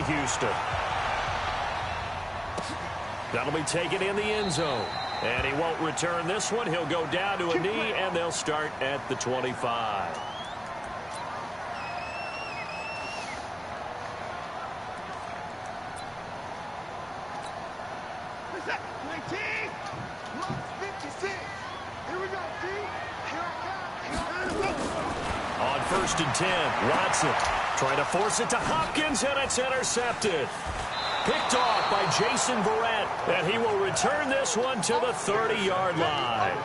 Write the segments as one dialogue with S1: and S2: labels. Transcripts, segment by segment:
S1: Houston. That'll be taken in the end zone. And he won't return this one. He'll go down to a knee, and they'll start at the 25. On 1st and 10, Watson trying to force it to Hopkins, and it's intercepted. Picked off by Jason Verrett, and he will return this one to the 30-yard line.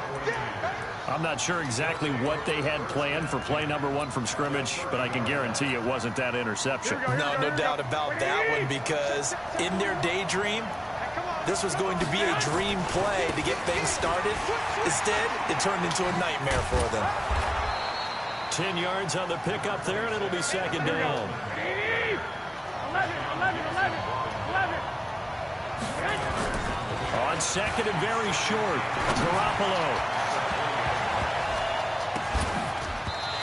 S1: I'm not sure exactly what they had planned for play number 1 from scrimmage, but I can guarantee it wasn't that interception.
S2: No doubt about that one, because in their daydream, this was going to be a dream play to get things started. Instead, it turned into a nightmare for them.
S1: 10 yards on the pickup there, and it'll be second down.
S3: 11.
S1: On second and very short, Garoppolo.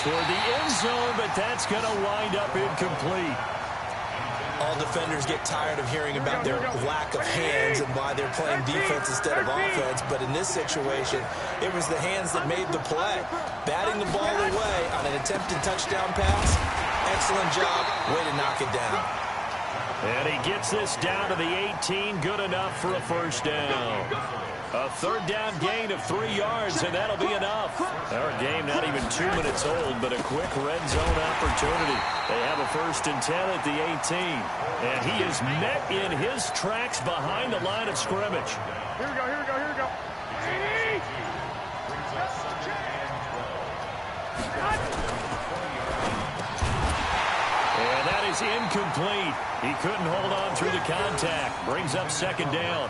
S1: Toward the end zone, but that's going to wind up incomplete.
S2: All defenders get tired of hearing about their lack of hands and why they're playing defense instead of offense. But in this situation, it was the hands that made the play. Batting the ball away on an attempted touchdown pass. Excellent job. Way to knock it down.
S1: And he gets this down to the 18. Good enough for a first down. A third down gain of 3 yards, and that'll be enough. Our game not even 2 minutes old, but a quick red zone opportunity. They have a 1st and 10 at the 18. And he is met in his tracks behind the line of scrimmage.
S3: Here we go.
S1: And that is incomplete. He couldn't hold on through the contact. Brings up second down.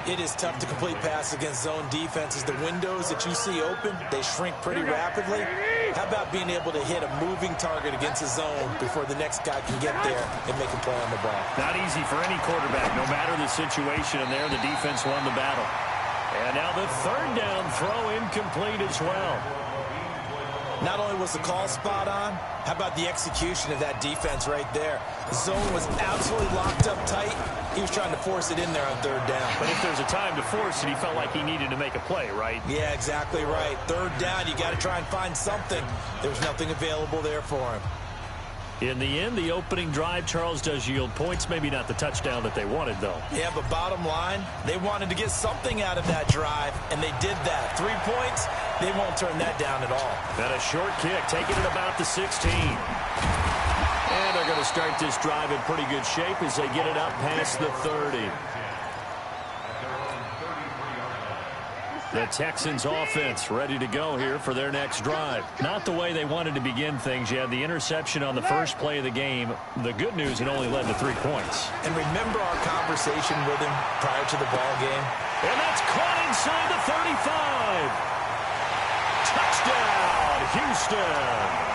S2: It is tough to complete pass against zone defenses. The windows that you see open, they shrink pretty rapidly. How about being able to hit a moving target against a zone before the next guy can get there and make a play on the ball?
S1: Not easy for any quarterback, no matter the situation, and there the defense won the battle. And now the third down throw incomplete as well.
S2: Not only was the call spot on, how about the execution of that defense right there? The zone was absolutely locked up tight. He was trying to force it in there on third down.
S1: But if there's a time to force it, he felt like he needed to make a play, right?
S2: Yeah, exactly right. Third down, you got to try and find something. There's nothing available there for him.
S1: In the end, the opening drive, Charles, does yield points. Maybe not the touchdown that they wanted, though.
S2: Yeah, but bottom line, they wanted to get something out of that drive, and they did that. 3 points, they won't turn that down at all.
S1: And a short kick, taking it about the 16. And they're going to start this drive in pretty good shape as they get it up past the 30. The Texans offense ready to go here for their next drive. Not the way they wanted to begin things. You had the interception on the first play of the game. The good news, it only led to 3 points.
S2: And remember our conversation with him prior to the ball game?
S1: And that's caught inside the 35. Touchdown, Houston.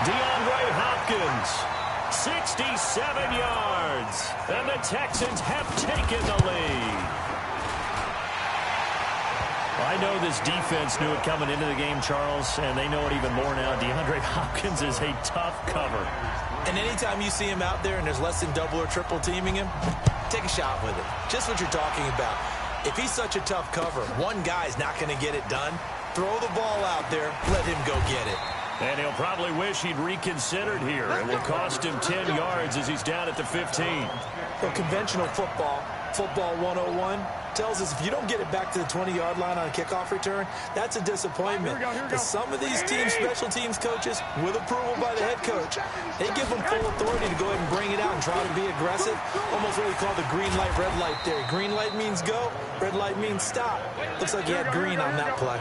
S1: DeAndre Hopkins, 67 yards. And the Texans have taken the lead. I know this defense knew it coming into the game, Charles, and they know it even more now. DeAndre Hopkins is a tough cover.
S2: And anytime you see him out there and there's less than double or triple teaming him, take a shot with it. Just what you're talking about. If he's such a tough cover, one guy's not going to get it done. Throw the ball out there. Let him go get it.
S1: And he'll probably wish he'd reconsidered here. It will cost him 10 yards as he's down at the 15.
S2: Well, conventional football 101, tells us if you don't get it back to the 20-yard line on a kickoff return, that's a disappointment. But some of these teams, special teams coaches, with approval by the head coach, they give them full authority to go ahead and bring it out and try to be aggressive. Almost what we call the green light, red light theory. Green light means go, red light means stop. Looks like he had green on that play.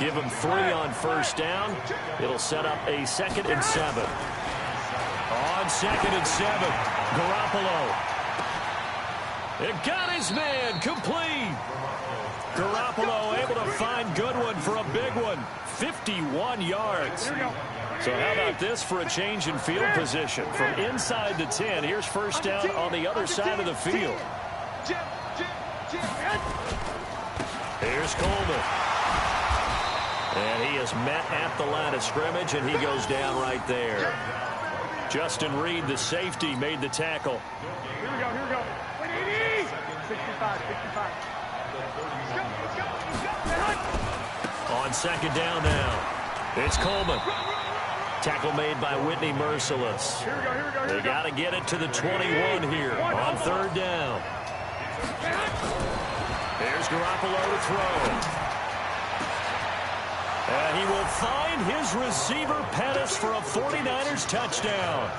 S1: Give him 3 on first down. It'll set up a 2nd and 7. On 2nd and 7, Garoppolo. It got his man complete. Garoppolo able to find Goodwin for a big one. 51 yards. So how about this for a change in field position? From inside the 10, here's first down on the other side of the field. Here's Coleman. And he is met at the line of scrimmage, and he goes down right there. Justin Reed, the safety, made the tackle.
S3: Here we go. 65.
S1: On second down now, it's Coleman. Tackle made by Whitney Merciless.
S3: Here we go.
S1: They got to get it to the 21 here on third down. Here's Garoppolo to throw. And he will find his receiver Pettis for a 49ers touchdown.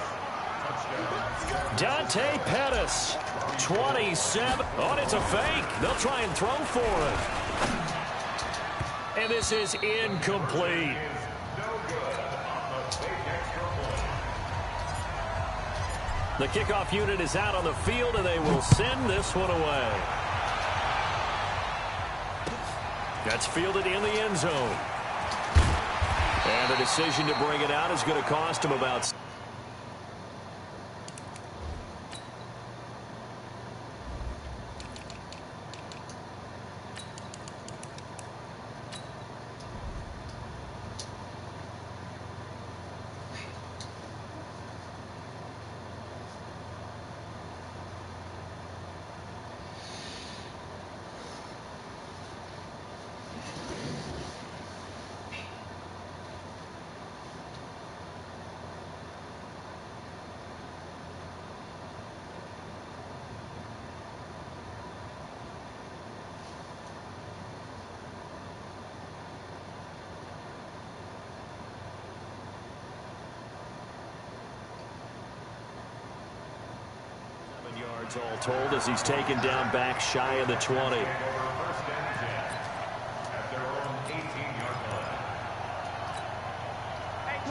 S1: Dante Pettis, 27. Oh, it's a fake. They'll try and throw for it. And this is incomplete. The kickoff unit is out on the field, and they will send this one away. That's fielded in the end zone. And the decision to bring it out is going to cost him about... yards all told as he's taken down back shy of the 20.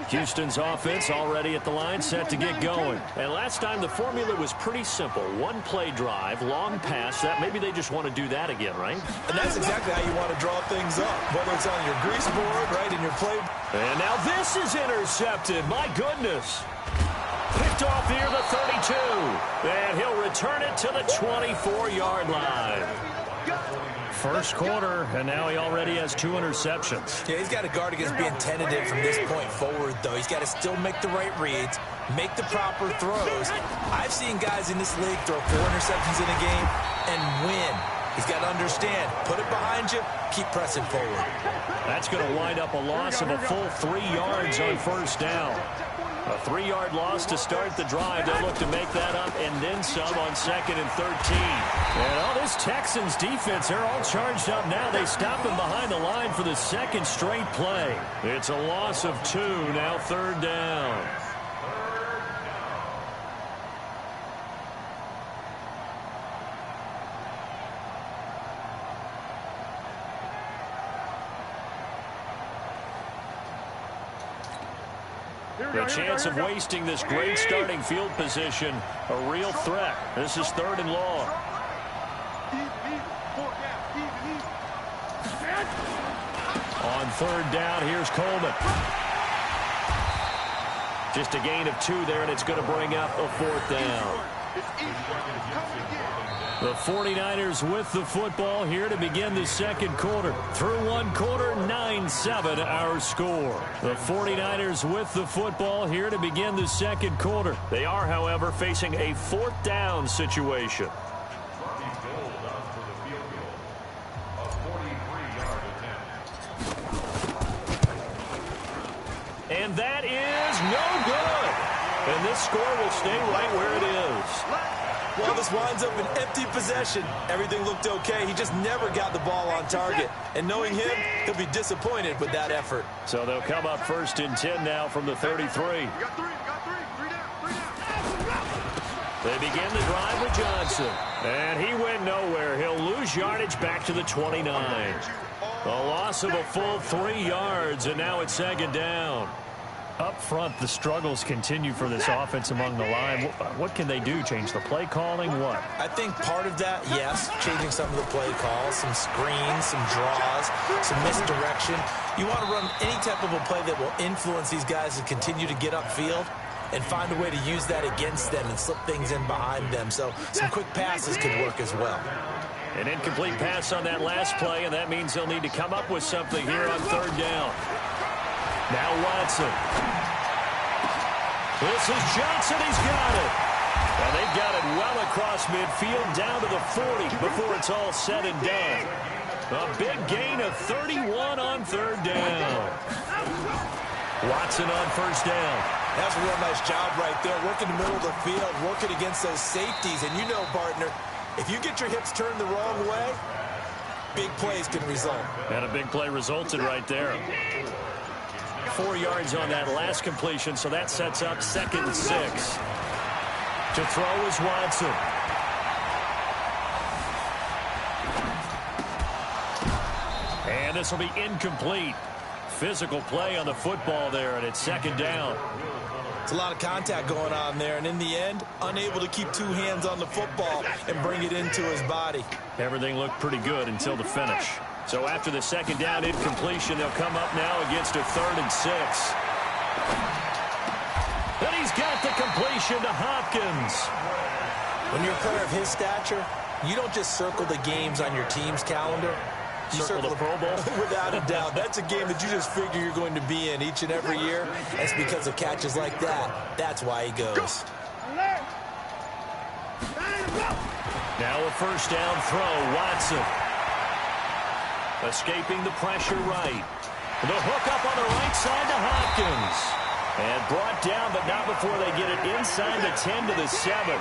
S1: Houston's offense already at the line, set to get going. And last time the formula was pretty simple. One play drive, long pass. That maybe they just want to do that again, right?
S2: And that's exactly how you want to draw things up, whether it's on your grease board, right, in your play.
S1: And now this is intercepted. My goodness. Picked off near the 32. And he'll return it to the 24-yard line. First quarter, and now he already has 2 interceptions.
S2: Yeah, he's got to guard against being tentative from this point forward, though. He's got to still make the right reads, make the proper throws. I've seen guys in this league throw 4 interceptions in a game and win. He's got to understand, put it behind you, keep pressing forward.
S1: That's going to wind up a loss of a full 3 yards on first down. A 3-yard loss to start the drive. They'll look to make that up and then some on 2nd and 13. And all this Texans defense, they're all charged up now. They stop him behind the line for the second straight play. It's a loss of 2, now 3rd down. The chance of wasting this great starting field position, a real threat. This is 3rd and long. On 3rd down, here's Coleman. Just a gain of 2 there, and it's going to bring up a 4th down. The 49ers with the football here to begin the second quarter. Through 1 quarter, 9-7 our score. The 49ers with the football here to begin the second quarter. They are, however, facing a 4th down situation. And that is no good. And this score will stay right where it is.
S2: Well, this winds up an empty possession. Everything looked okay. He just never got the ball on target. And knowing him, he'll be disappointed with that effort.
S1: So they'll come up 1st and 10 now from the 33.
S3: Three down.
S1: They begin the drive with Johnson. And he went nowhere. He'll lose yardage back to the 29. A loss of a full 3 yards, and now it's 2nd down. Up front, the struggles continue for this offense among the line. What can they do? Change the play calling? What?
S2: I think part of that, yes, changing some of the play calls, some screens, some draws, some misdirection. You want to run any type of a play that will influence these guys to continue to get upfield and find a way to use that against them and slip things in behind them. So some quick passes could work as well.
S1: An incomplete pass on that last play, and that means they'll need to come up with something here on 3rd down. Now Watson. This is Johnson. He's got it. And they've got it well across midfield down to the 40 before it's all said and done. A big gain of 31 on third down. Watson on first down.
S2: That's a real nice job right there. Working the middle of the field, working against those safeties. And you know, partner, if you get your hips turned the wrong way, big plays can result.
S1: And a big play resulted right there. 4 yards on that last completion, so that sets up 2nd and 6. To throw is Watson. And this will be incomplete. Physical play on the football there, and it's 2nd down.
S2: It's a lot of contact going on there, and in the end, unable to keep 2 hands on the football and bring it into his body.
S1: Everything looked pretty good until the finish. So after the 2nd down incompletion, they'll come up now against a 3rd and 6. And he's got the completion to Hopkins.
S2: When you're a player of his stature, you don't just circle the games on your team's calendar. You
S1: circle the Pro Bowl?
S2: Without a doubt. That's a game that you just figure you're going to be in each and every year. That's because of catches like that. That's why he goes.
S1: Now a first down throw, Watson. Escaping the pressure right. The hook up on the right side to Hopkins. And brought down, but not before they get it inside the 10 to the 7.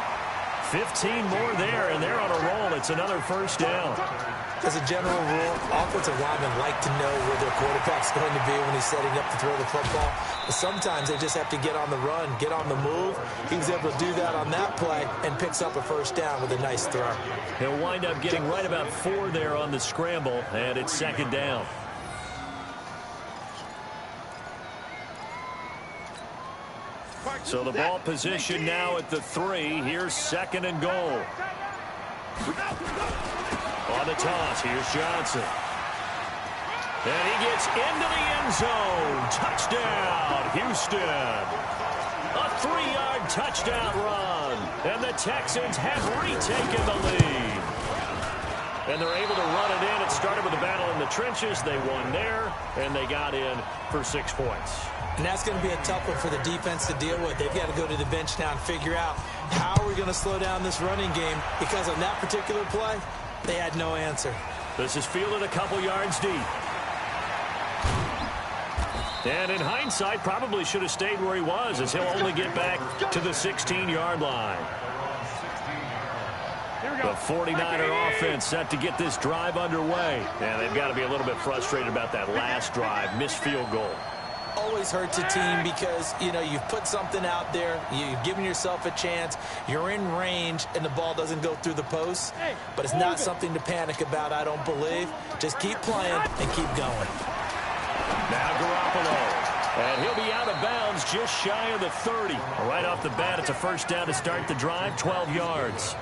S1: 15 more there, and they're on a roll. It's another first down.
S2: As a general rule, offensive linemen like to know where their quarterback's going to be when he's setting up to throw the football. But sometimes they just have to get on the run, get on the move. He was able to do that on that play and picks up a first down with a nice throw.
S1: He'll wind up getting right about 4 there on the scramble, and it's 2nd down. So the ball position now at the 3. Here's 2nd and goal. On the toss, here's Johnson. And he gets into the end zone. Touchdown, Houston. A 3-yard touchdown run. And the Texans have retaken the lead. And they're able to run it in. It started with a battle in the trenches. They won there, and they got in for 6 points.
S2: And that's going to be a tough one for the defense to deal with. They've got to go to the bench now and figure out how are we going to slow down this running game, because on that particular play, they had no answer.
S1: This is fielded a couple yards deep. And in hindsight, probably should have stayed where he was, as he'll only get back to the 16-yard line. The 49er offense set to get this drive underway. And they've got to be a little bit frustrated about that last drive, missed field goal.
S2: Always hurts a team because, you know, you've put something out there, you've given yourself a chance, you're in range, and the ball doesn't go through the posts. But it's not something to panic about, I don't believe. Just keep playing and keep going.
S1: Now Garoppolo. And he'll be out of bounds just shy of the 30. Right off the bat, it's a first down to start the drive, 12 yards.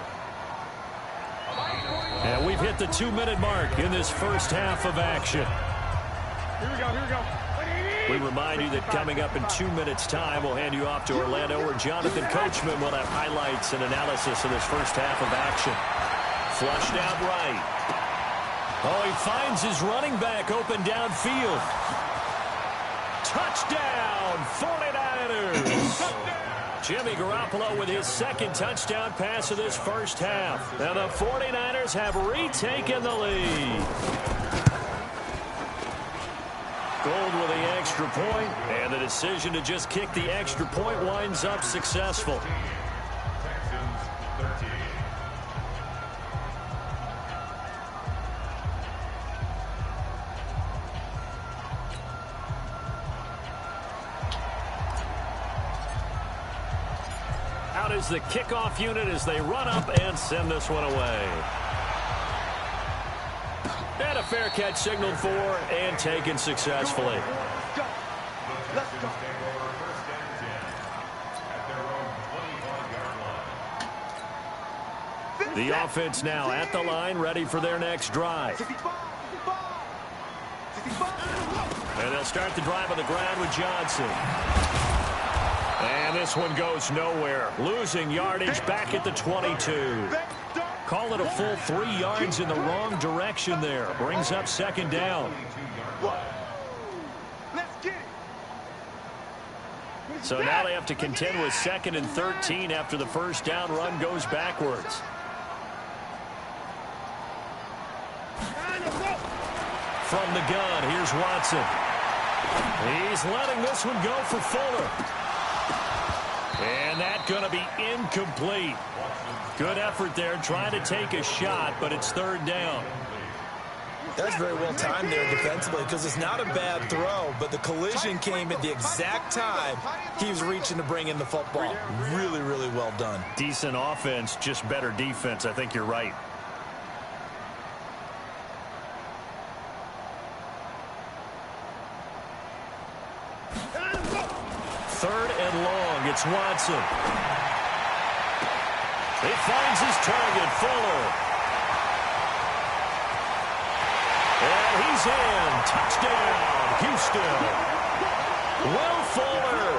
S1: And we've hit the 2-minute mark in this first half of action.
S3: Here we go, here we go.
S1: We remind you that coming up in 2 minutes' time, we'll hand you off to Orlando, where Jonathan Coachman will have highlights and analysis of this first half of action. Flushed out right. Oh, he finds his running back open downfield. Touchdown, 49ers! Jimmy Garoppolo with his 2nd touchdown pass of this first half. And the 49ers have retaken the lead. Gold with the extra point, and the decision to just kick the extra point winds up successful. Out is the kickoff unit as they run up and send this one away. And a fair catch signaled for and taken successfully. The offense now at the line, ready for their next drive. And they'll start the drive on the ground with Johnson. And this one goes nowhere. Losing yardage back at the 22. Call it a full 3 yards in the wrong direction there. Brings up 2nd down.
S3: Let's get it.
S1: So now they have to contend with 2nd and 13 after the first down run goes backwards. From the gun, here's Watson. He's letting this one go for Fuller. And that's going to be incomplete. Good effort there trying to take a shot, but it's 3rd down.
S2: That's very well timed there defensively because it's not a bad throw, but the collision came at the exact time he was reaching to bring in the football. Really, really well done.
S1: Decent offense, just better defense. I think you're right. 3rd and long. It's Watson. He finds his target, Fuller. And he's in. Touchdown, Houston. Will Fuller,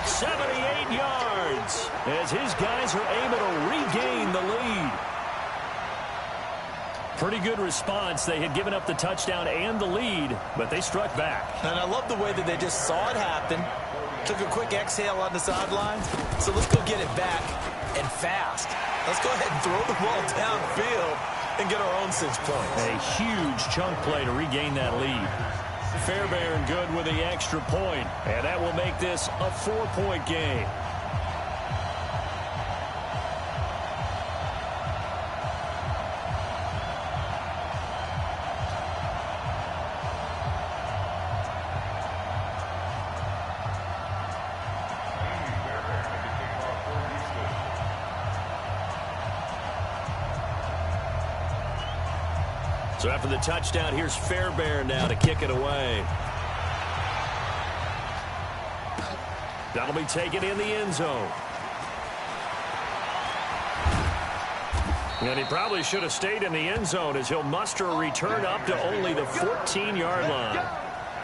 S1: 78 yards, as his guys are able to regain the lead. Pretty good response. They had given up the touchdown and the lead, but they struck back.
S2: And I love the way that they just saw it happen, took a quick exhale on the sidelines. So let's go get it back and fast. Let's go ahead and throw the ball downfield and get our own 6 points.
S1: A huge chunk play to regain that lead. Fairbairn good with the extra point, and that will make this a 4-point game. So after the touchdown, here's Fairbairn now to kick it away. That'll be taken in the end zone. And he probably should have stayed in the end zone as he'll muster a return up to only the 14-yard line.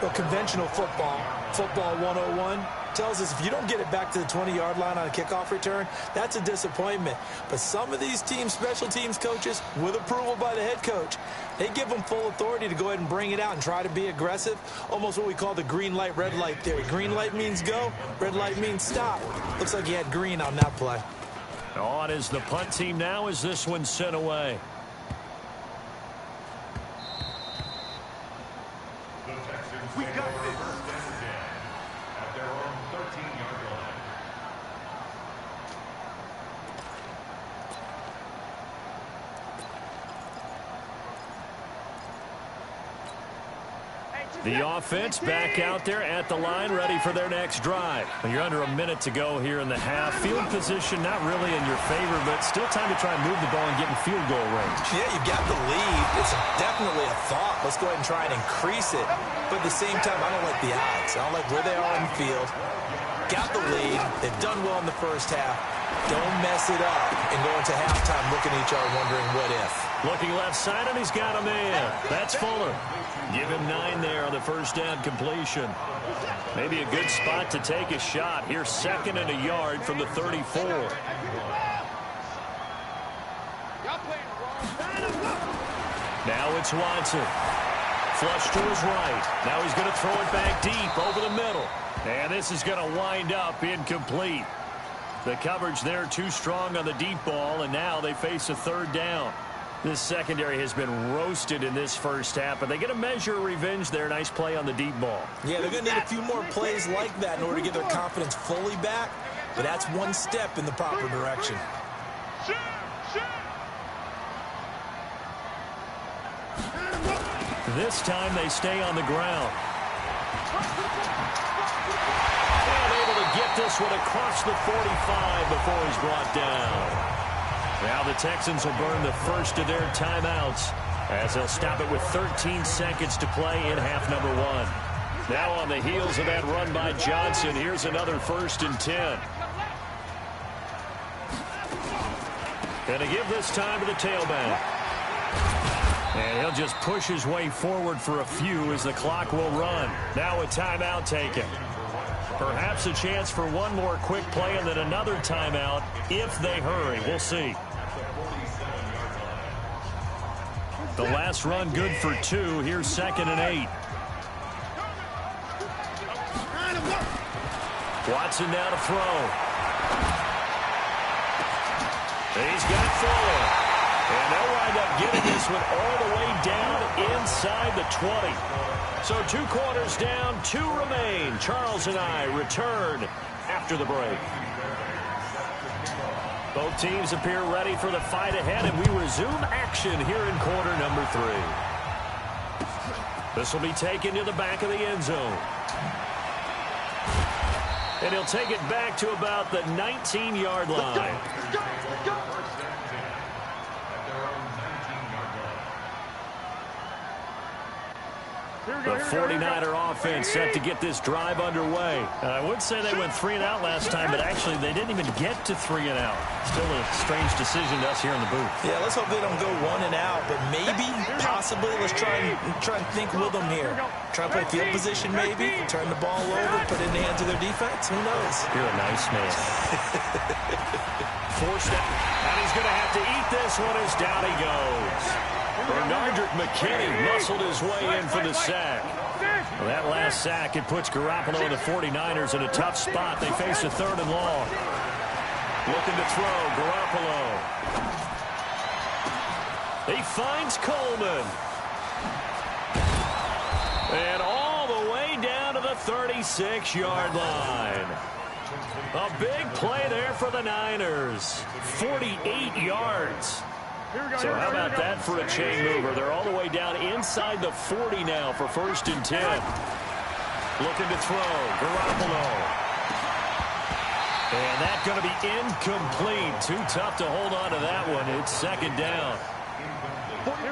S2: Well, conventional football 101, tells us if you don't get it back to the 20-yard line on a kickoff return, that's a disappointment. But some of these teams, special teams coaches, with approval by the head coach, they give them full authority to go ahead and bring it out and try to be aggressive. Almost what we call the green light, red light theory. Green light means go, red light means stop. Looks like he had green on that play.
S1: On is the punt team now as this one's sent away.
S4: We got this. At their own 13-yard line.
S1: The offense back out there at the line, ready for their next drive. Well, you're under a minute to go here in the half. Field position not really in your favor, but still time to try and move the ball and get in field goal range.
S2: Yeah, you've got the lead. It's definitely a thought. Let's go ahead and try and increase it. But at the same time, I don't like the odds. I don't like where they are in the field. Got the lead. They've done well in the first half. Don't mess it up and go into halftime looking at each other wondering what if.
S1: Looking left side, and he's got him in. That's Fuller. Give him 9 there on the first down completion. Maybe a good spot to take a shot. Here's 2nd and a yard from the 34. Now it's Watson. Flush to his right. Now he's going to throw it back deep over the middle. And this is going to wind up incomplete. The coverage there too strong on the deep ball, and now they face a 3rd down. This secondary has been roasted in this first half, but they get a measure of revenge there. Nice play on the deep ball.
S2: Yeah, they're going to need a few more plays like that in order to get their confidence fully back, but that's one step in the proper direction.
S1: This time they stay on the ground. And able to get this one across the 45 before he's brought down. Now the Texans will burn the first of their timeouts as they'll stop it with 13 seconds to play in half number 1. Now on the heels of that run by Johnson, here's another 1st and 10. Going to give this time to the tailback. And he'll just push his way forward for a few as the clock will run. Now a timeout taken. Perhaps a chance for one more quick play and then another timeout if they hurry. We'll see. The last run good for 2. Here's 2nd and 8. Watson now to throw. He's got Fuller. And they'll wind up getting this one all the way down inside the 20. So 2 quarters down, 2 remain. Charles and I return after the break. Both teams appear ready for the fight ahead, and we resume action here in quarter number 3. This will be taken to the back of the end zone. And he'll take it back to about the 19-yard line. The 49er offense set to get this drive underway.
S5: I would say they went 3 and out last time, but actually they didn't even get to 3 and out. Still a strange decision to us here in the booth.
S2: Yeah, let's hope they don't go 1 and out, but maybe, possibly, let's try and think with them here. Try to play field position maybe, turn the ball over, put it in the hands of their defense. Who knows?
S5: You're a nice man.
S1: Forced out, and he's going to have to eat this one as down he goes. Mcginnis muscled his way in for the sack. Well, that last sack, it puts Garoppolo and the 49ers in a tough spot. They face a 3rd and long. Looking to throw, Garoppolo. He finds Coleman. And all the way down to the 36-yard line. A big play there for the Niners. 48 yards. So how about that for a chain mover? They're all the way down inside the 40 now for 1st and 10. Looking to throw, Garoppolo. And that's going to be incomplete. Too tough to hold on to that one. It's 2nd down.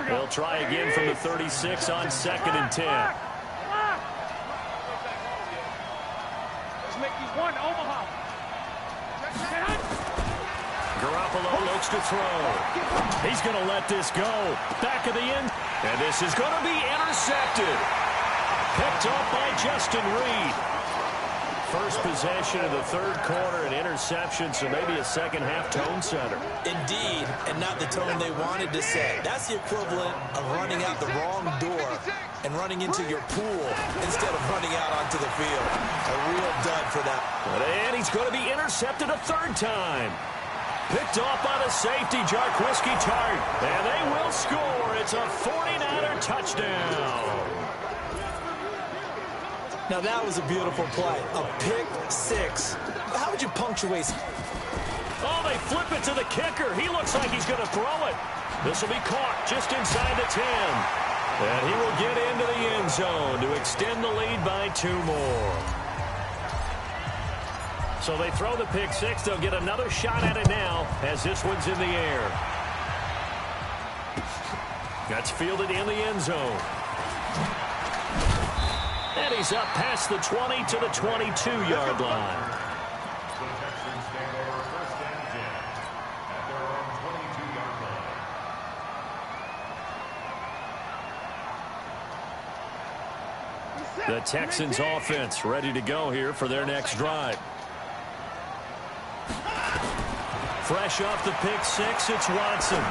S1: They'll try again from the 36 on 2nd and 10.
S3: Let's make these one, Omaha.
S1: Garoppolo looks to throw. He's going to let this go. Back of the end. And this is going to be intercepted. Picked up by Justin Reed. First possession of the 3rd quarter, an interception, so maybe a second-half tone setter.
S2: Indeed, and not the tone they wanted to set. That's the equivalent of running out the wrong door and running into your pool instead of running out onto the field. A real dud for that.
S1: And he's going to be intercepted a 3rd time. Picked off by the safety, Jarquiski Tart. And they will score. It's a 49er touchdown.
S2: Now that was a beautiful play. A pick 6. How would you punctuate?
S1: Oh, they flip it to the kicker. He looks like he's going to throw it. This will be caught just inside the 10. And he will get into the end zone to extend the lead by 2 more. So they throw the pick 6. They'll get another shot at it now as this one's in the air. That's fielded in the end zone. And he's up past the 20 to the 22-yard line. The Texans offense ready to go here for their next drive. Fresh off the pick 6, it's Watson.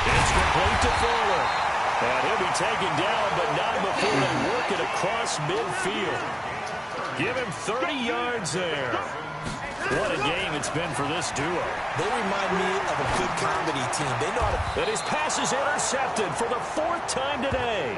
S1: It's complete to Fuller. And he'll be taken down, but not before they work it across midfield. Give him 30 yards there. What a game it's been for this duo.
S2: They remind me of a good comedy team. They know how to...
S1: And his pass is intercepted for the 4th time today.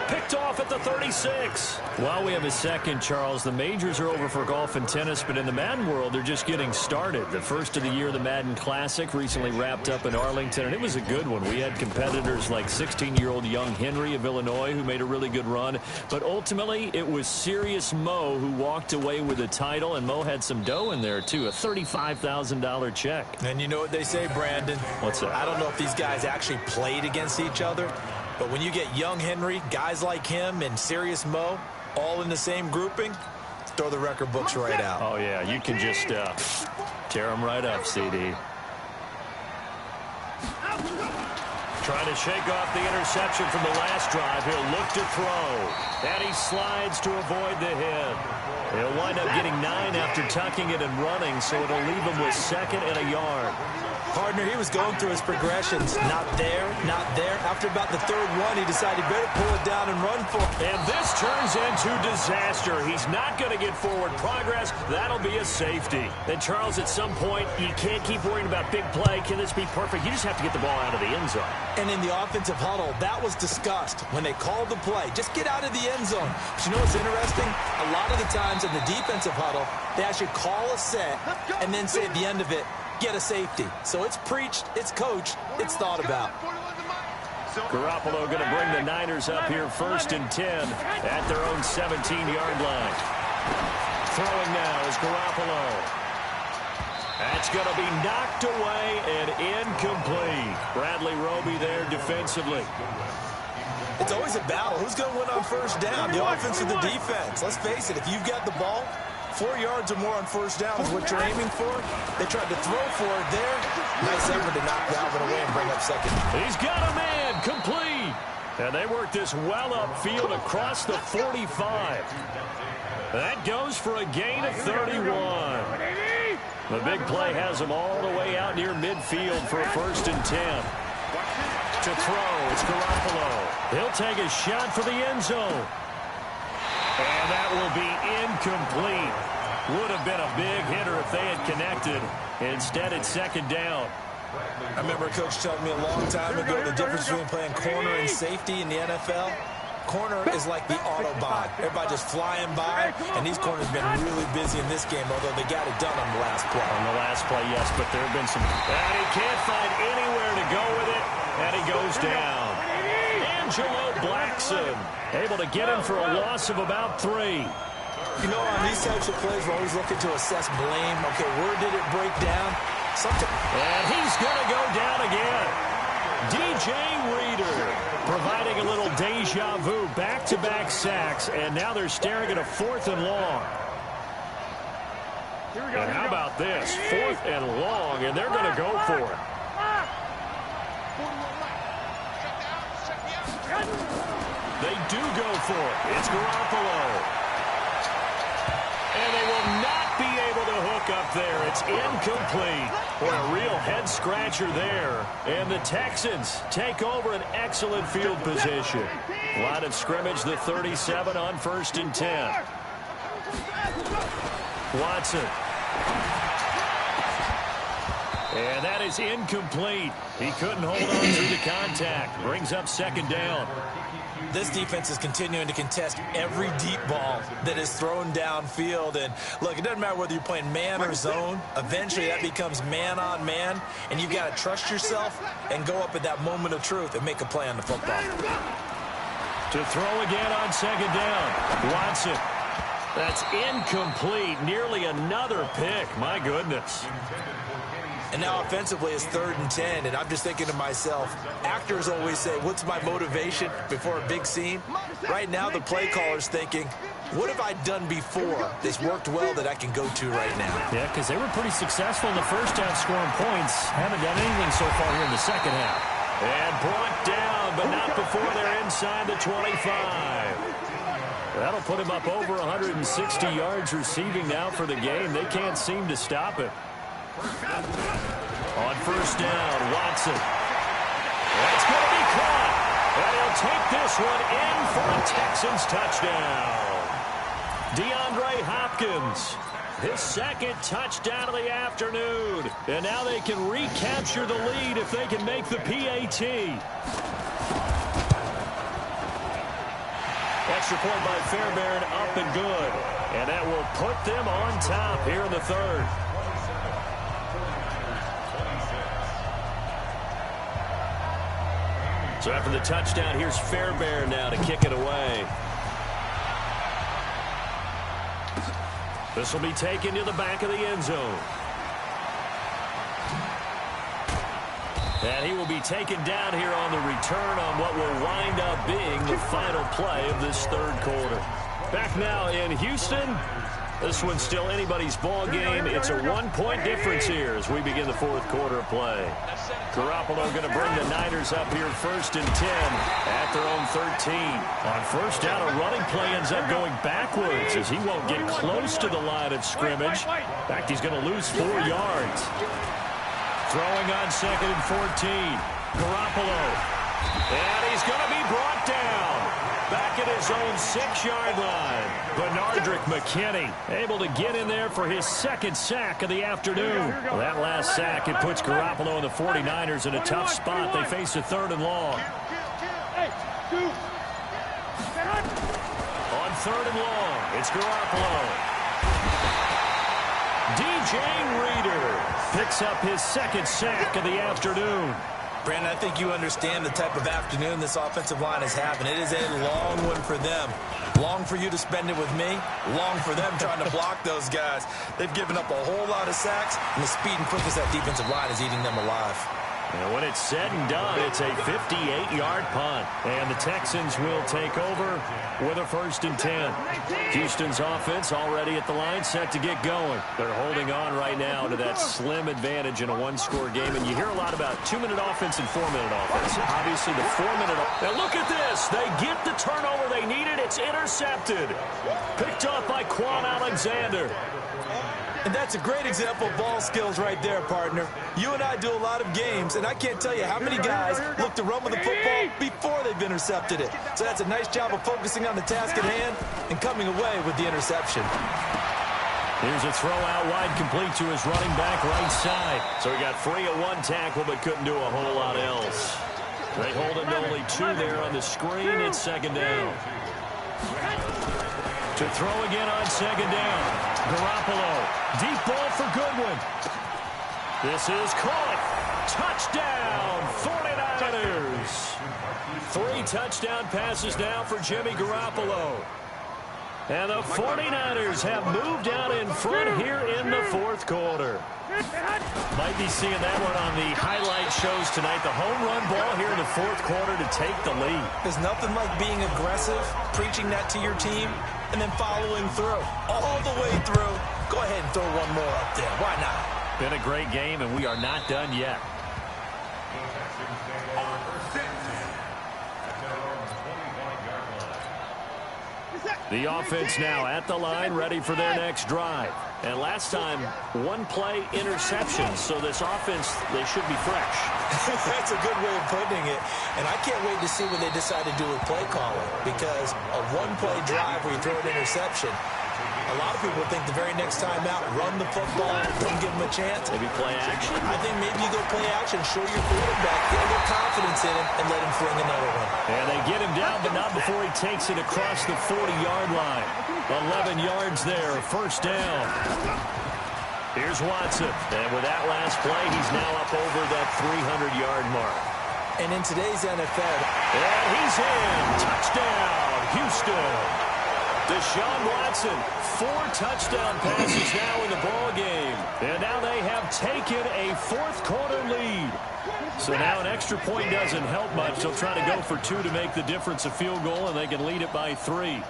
S1: Picked off at the 36.
S5: While we have a second, Charles, the majors are over for golf and tennis, but in the Madden world, they're just getting started. The first of the year, the Madden Classic, recently wrapped up in Arlington, and it was a good one. We had competitors like 16-year-old young Henry of Illinois who made a really good run, but ultimately it was Serious Mo who walked away with the title, and Mo had some dough in there, too, a $35,000 check.
S2: And you know what they say, Brandon?
S5: What's that?
S2: I don't know if these guys actually played against each other, but when you get young Henry, guys like him, and Serious Mo all in the same grouping, throw the record books right out.
S5: Oh, yeah, you can just tear them right up, CD.
S1: Trying to shake off the interception from the last drive. He'll look to throw. And he slides to avoid the hit. He'll wind up getting 9 after tucking it and running, so it'll leave him with 2nd and a yard.
S2: Partner, he was going through his progressions. Not there, not there. After about the third one, he decided he better pull it down and run for it.
S1: And this turns into disaster. He's not going to get forward progress. That'll be a safety. And, Charles, at some point, you can't keep worrying about big play. Can this be perfect? You just have to get the ball out of the end zone.
S2: And in the offensive huddle, that was discussed when they called the play. Just get out of the end zone. But you know what's interesting? A lot of the times in the defensive huddle, they actually call a set and then say at the end of it, get a safety. So it's preached, it's coached, it's thought about.
S1: Garoppolo going to bring the Niners up here 1st and 10 at their own 17-yard line. Throwing now is Garoppolo. That's going to be knocked away and incomplete. Bradley Roby there defensively.
S2: It's always a battle. Who's going to win on first down? The offense or the defense? Let's face it, if you've got the ball, 4 yards or more on first down is what you're aiming for. They tried to throw for it there. Nice effort to knock that one away and bring up second.
S1: He's got a man, complete. And they work this well upfield across the 45. That goes for a gain of 31. The big play has them all the way out near midfield for a 1st and 10. To throw, it's Garoppolo. He'll take a shot for the end zone. And that will be incomplete. Would have been a big hitter if they had connected. Instead, it's 2nd down.
S2: I remember a coach telling me a long time ago the difference between playing corner and safety in the NFL. Corner is like the Autobahn. Everybody just flying by, and these corners have been really busy in this game, although they got it done on the last play.
S1: On the last play, yes, but there have been some... And he can't find anywhere to go with it, and he goes down. Angelo Blackson able to get him for a loss of about 3.
S2: You know, on these types of plays, we're always looking to assess blame. Okay, where did it break down?
S1: And he's going to go down again. DJ Reader providing a little deja vu, back-to-back sacks, and now they're staring at a 4th and long. And how about this? 4th and long, and they're going to go for it. They do go for it. It's Garoppolo. And they will not be able to hook up there. It's incomplete. Boy, a real head-scratcher there. And the Texans take over an excellent field position. Line of scrimmage, the 37 on 1st and 10. Watson. And that is incomplete. He couldn't hold on through the contact. Brings up 2nd down.
S2: This defense is continuing to contest every deep ball that is thrown downfield. And, look, it doesn't matter whether you're playing man or zone. Eventually, that becomes man-on-man, and you've got to trust yourself and go up at that moment of truth and make a play on the football.
S1: To throw again on 2nd down. Watson. That's incomplete. Nearly another pick. My goodness.
S2: And now offensively it's 3rd and 10, and I'm just thinking to myself, actors always say, what's my motivation before a big scene? Right now the play caller's thinking, what have I done before that's worked well that I can go to right now?
S5: Yeah, because they were pretty successful in the first half scoring points. Haven't done anything so far here in the second half.
S1: And brought down, but not before they're inside the 25. That'll put him up over 160 yards receiving now for the game. They can't seem to stop it. On 1st down, Watson. That's going to be caught. And he'll take this one in for a Texans touchdown. DeAndre Hopkins, his 2nd touchdown of the afternoon. And now they can recapture the lead if they can make the PAT. Extra point by Fairbairn, up and good. And that will put them on top here in the 3rd. So after the touchdown, here's Fairbairn now to kick it away. This will be taken to the back of the end zone. And he will be taken down here on the return on what will wind up being the final play of this 3rd quarter. Back now in Houston. This one's still anybody's ball game. It's a 1-point difference here as we begin the 4th quarter of play. Garoppolo going to bring the Niners up here 1st and 10 at their own 13. On 1st down, a running play ends up going backwards as he won't get close to the line of scrimmage. In fact, he's going to lose 4 yards.
S5: Throwing on 2nd and 14. Garoppolo. And he's going to be brought down. Back at his own 6-yard line. Benardrick McKinney able to get in there for his 2nd sack of the afternoon. Well, that last sack, it puts Garoppolo and the 49ers in a tough spot. They face a 3rd and long. On 3rd and long, it's Garoppolo. DJ Reader picks up his 2nd sack of the afternoon.
S2: Brandon, I think you understand the type of afternoon this offensive line is having. It is a long one for them. Long for you to spend it with me. Long for them trying to block those guys. They've given up a whole lot of sacks, and the speed and quickness of that defensive line is eating them alive.
S5: And when it's said and done, it's a 58-yard punt. And the Texans will take over with a 1st and 10. Houston's offense already at the line, set to get going. They're holding on right now to that slim advantage in a 1-score game. And you hear a lot about 2-minute offense and 4-minute offense. Obviously, the 4-minute. Now look at this. They get the turnover they needed. It's intercepted. Picked off by Quan Alexander.
S2: And that's a great example of ball skills right there, partner. You and I do a lot of games, and I can't tell you how many guys look to run with the football before they've intercepted it. So that's a nice job of focusing on the task at hand and coming away with the interception.
S5: Here's a throw out wide, complete to his running back right side. So he got free of 1 tackle, but couldn't do a whole lot else. They hold him to only 2 there on the screen. It's 2nd down. To throw again on 2nd down. Garoppolo. Deep ball for Goodwin. This is caught. Touchdown, 49ers. 3 touchdown passes now for Jimmy Garoppolo. And the 49ers have moved out in front here in the 4th quarter. Might be seeing that one on the highlight shows tonight. The home run ball here in the 4th quarter to take the lead.
S2: There's nothing like being aggressive, preaching that to your team, and then following through. All the way through. Go ahead and throw one more up there. Why not?
S5: Been a great game, and we are not done yet. The offense now at the line, ready for their next drive. And last time, 1-play interception. So this offense, they should be fresh.
S2: That's a good way of putting it. And I can't wait to see what they decide to do with play calling. Because a 1-play drive where you throw an interception, a lot of people think the very next time out, run the football, don't give them a chance.
S5: Maybe play action.
S2: I think maybe you go play action, show your quarterback, get a little confidence in him, and let him fling another one.
S5: And they get him down, but not before he takes it across the 40-yard line. 11 yards there, 1st down. Here's Watson. And with that last play, he's now up over that 300-yard mark.
S2: And in today's NFL.
S5: And he's in. Touchdown, Houston. Deshaun Watson, 4 touchdown passes now in the ball game. And now they have taken a 4th quarter lead. So now an extra point doesn't help much. They'll try to go for 2 to make the difference a field goal, and they can lead it by 3.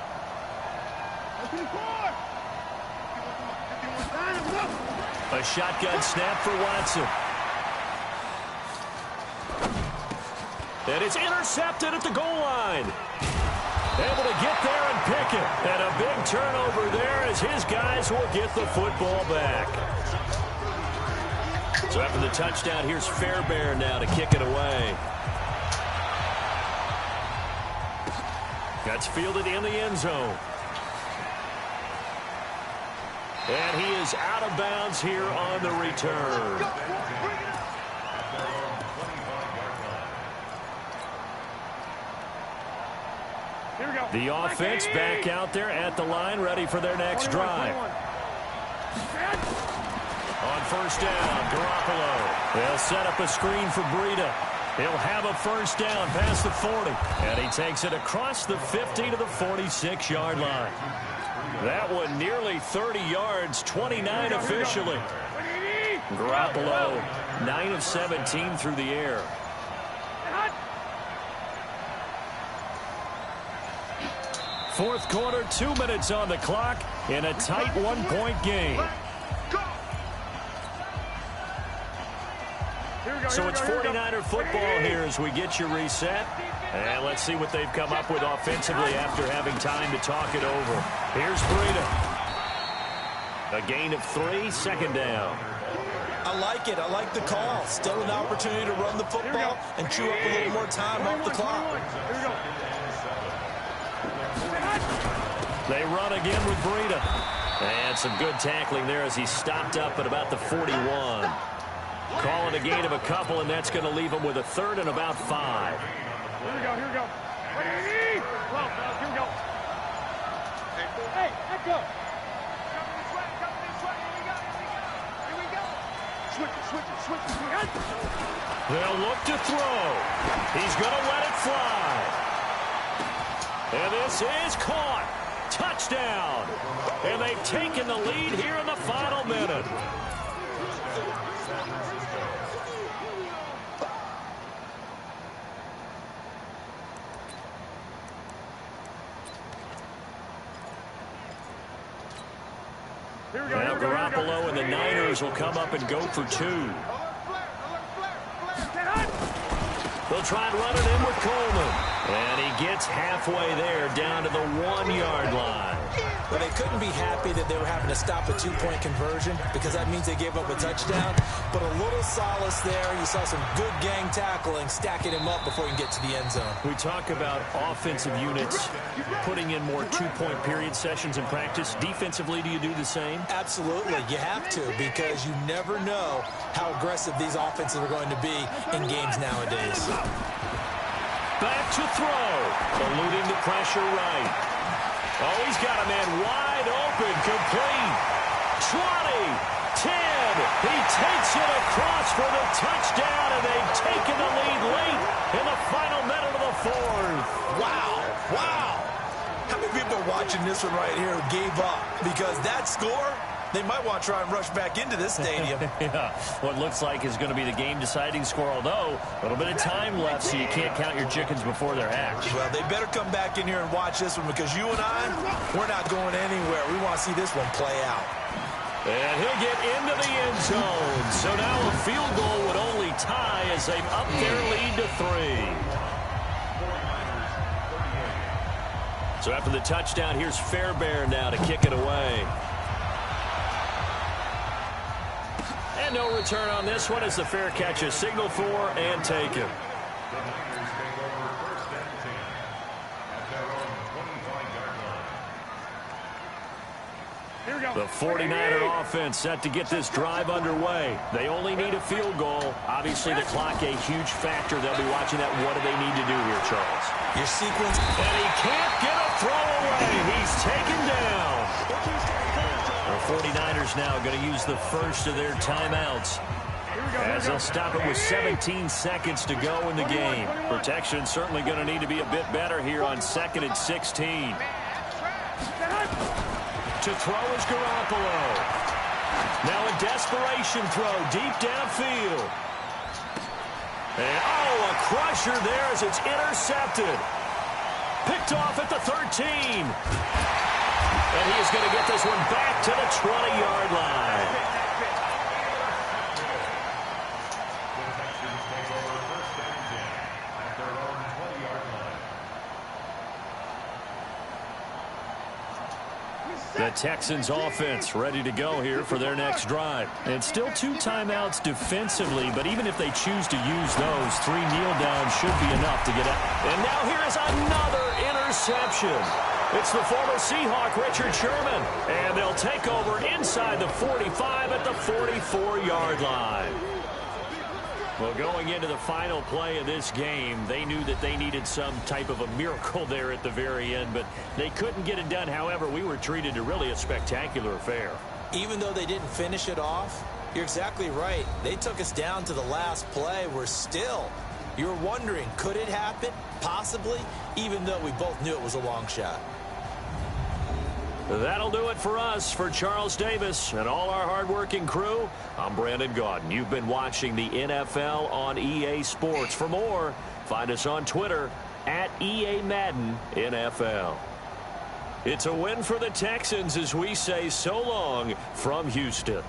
S5: A shotgun snap for Watson. And it's intercepted at the goal line. Able to get there and pick it. And a big turnover there as his guys will get the football back. So after the touchdown, here's Fairbairn now to kick it away. That's fielded in the end zone. And he is out of bounds here on the return. The offense back out there at the line, ready for their next drive. On 1st down, Garoppolo. They'll set up a screen for Breida. He'll have a 1st down past the 40. And he takes it across the 50 to the 46-yard line. That one nearly 30 yards, 29 officially. Garoppolo, 9 of 17 through the air. Fourth quarter, 2 minutes on the clock in a tight 1-point game. So it's 49er football here as we get you reset. And let's see what they've come up with offensively after having time to talk it over. Here's Breida. A gain of 3, 2nd down.
S2: I like it. I like the call. Still an opportunity to run the football and chew up a little more time off the clock.
S3: Here we go.
S5: They run again with Breida. And some good tackling there as he stopped up at about the 41. Calling a gain of a couple, and that's going to leave him with a third and about 5.
S3: Here we go, here we go. Ready? Well, here we go. Hey, let go. Cover this way. Here we go. Switch it.
S5: They'll look to throw. He's going to let it fly. And this is caught. Touchdown. And they've taken the lead here in the final minute. Now Garoppolo and the Niners will come up and go for 2. They'll try and run it in with Coleman. And he gets halfway there down to the 1-yard line.
S2: Well, they couldn't be happy that they were having to stop a 2-point conversion because that means they gave up a touchdown. But a little solace there. You saw some good gang tackling, stacking him up before you can get to the end zone.
S5: We talk about offensive units putting in more 2-point period sessions in practice. Defensively, do you do the same?
S2: Absolutely. You have to because you never know how aggressive these offenses are going to be in games nowadays.
S5: Back to throw. Eluding the pressure right. Oh, he's got a man wide open. Complete. 20. 10. He takes it across for the touchdown, and they've taken the lead late in the final minute of the 4th.
S2: Wow. How many people are watching this one right here who gave up? Because that score, they might want to try and rush back into this stadium.
S5: Yeah, what looks like is going to be the game-deciding score, although a little bit of time left, so you can't count your chickens before they're hatched.
S2: Well, they better come back in here and watch this one because you and I, we're not going anywhere. We want to see this one play out.
S5: And he'll get into the end zone. So now a field goal would only tie as they've upped their lead to 3. So after the touchdown, here's Fairbairn now to kick it away. And no return on this one as the fair catch is signaled for and taken. The 49er offense set to get this drive underway. They only need a field goal. Obviously, the clock a huge factor. They'll be watching that. What do they need to do here, Charles?
S2: Your sequence.
S5: And he can't get a throw away. He's taken down. The 49ers now going to use the first of their timeouts as they'll stop it with 17 seconds to go in the game. Protection certainly going to need to be a bit better here on 2nd and 16. To throw is Garoppolo. Now a desperation throw deep downfield. And a crusher there as it's intercepted. Picked off at the 13. And he is going to get this one back to the 20-yard line. The Texans offense ready to go here for their next drive. And still 2 timeouts defensively, but even if they choose to use those, 3 kneel downs should be enough to get out. And now here is another interception. It's the former Seahawk, Richard Sherman. And they'll take over inside the 45 at the 44-yard line. Well, going into the final play of this game, they knew that they needed some type of a miracle there at the very end, but they couldn't get it done. However, we were treated to really a spectacular affair.
S2: Even though they didn't finish it off, you're exactly right. They took us down to the last play. We're still, you're wondering, could it happen? Possibly, even though we both knew it was a long shot.
S5: That'll do it for us. For Charles Davis and all our hardworking crew, I'm Brandon Gaudin. You've been watching the NFL on EA Sports. For more, find us on Twitter at EA Madden NFL. It's a win for the Texans as we say so long from Houston.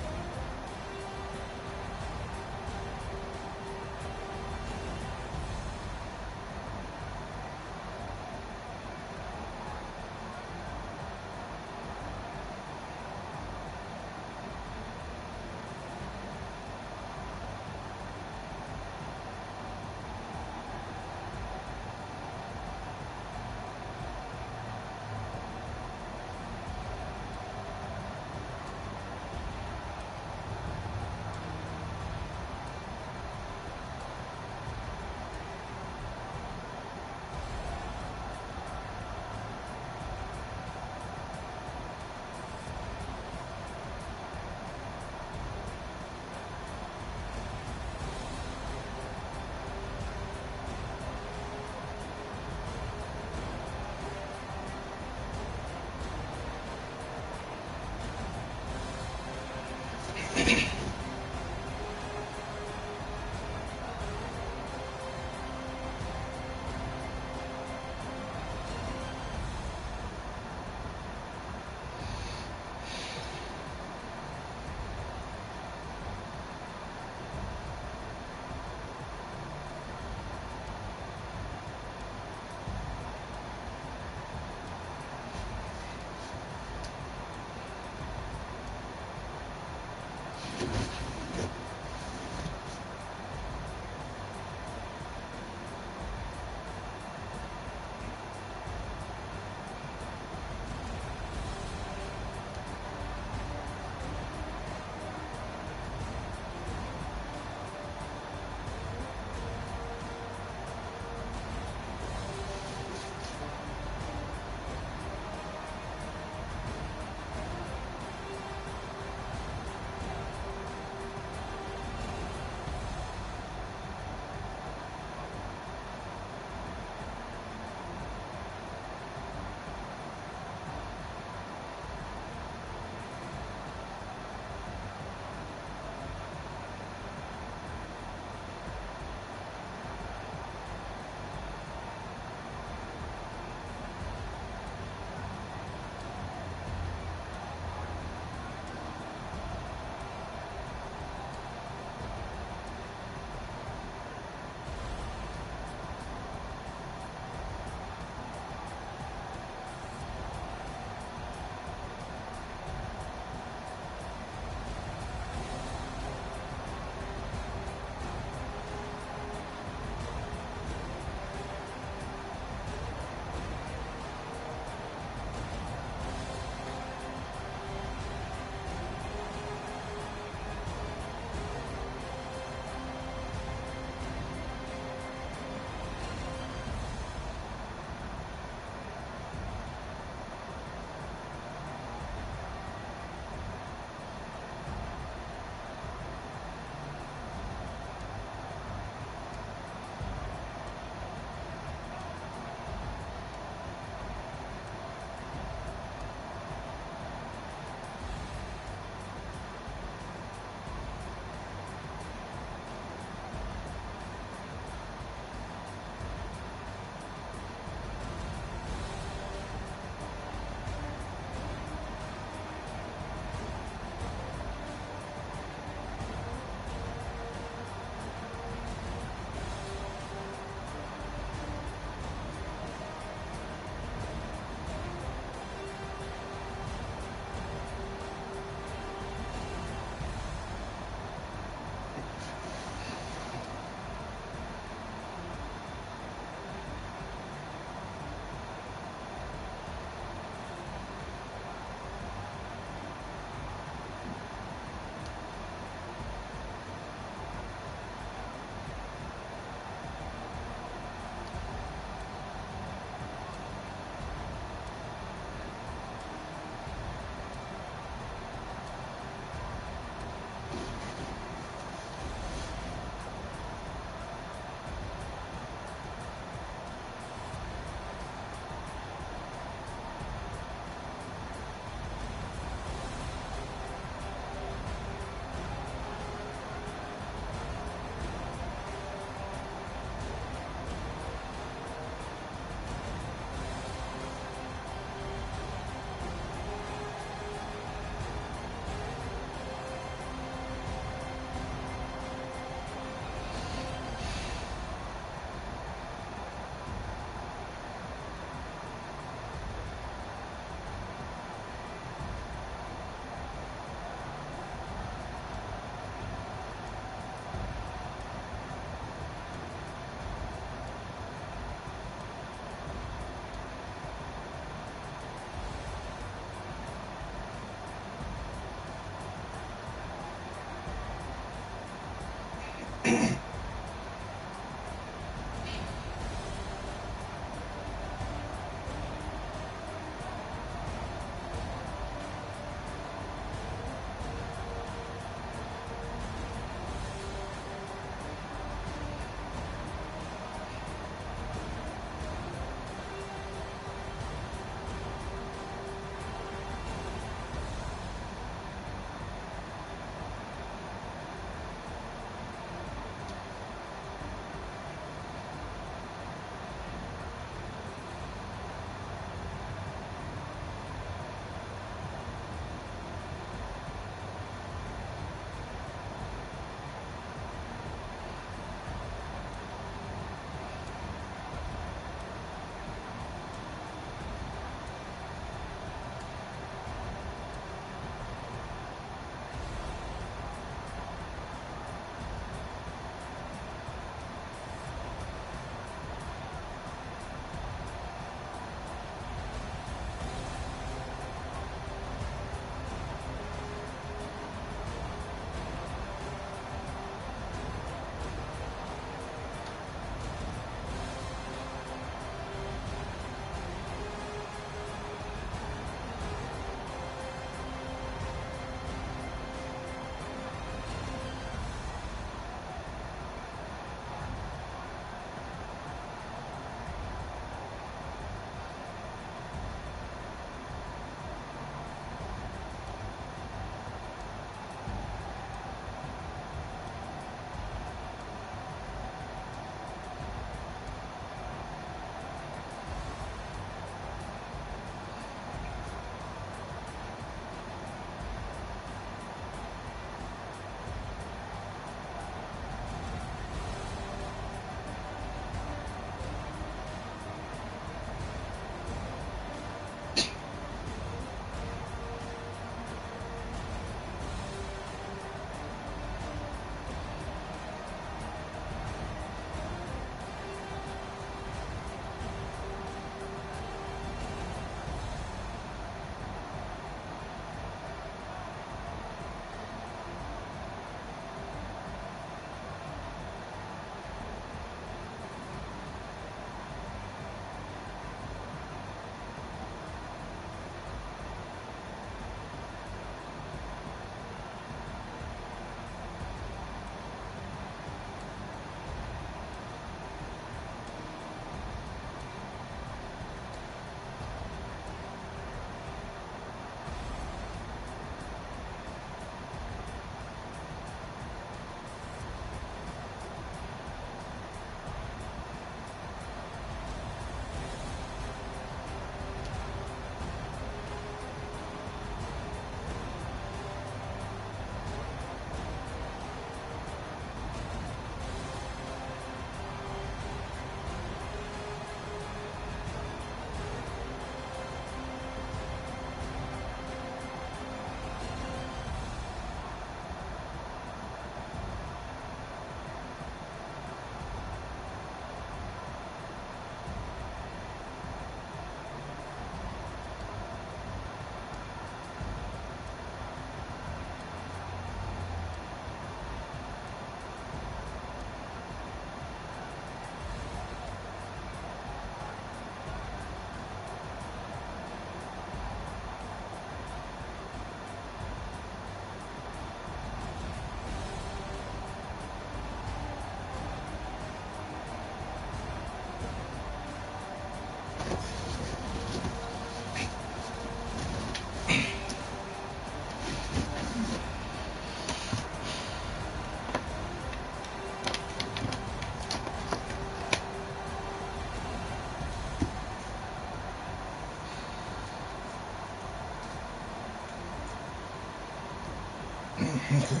S6: Okay.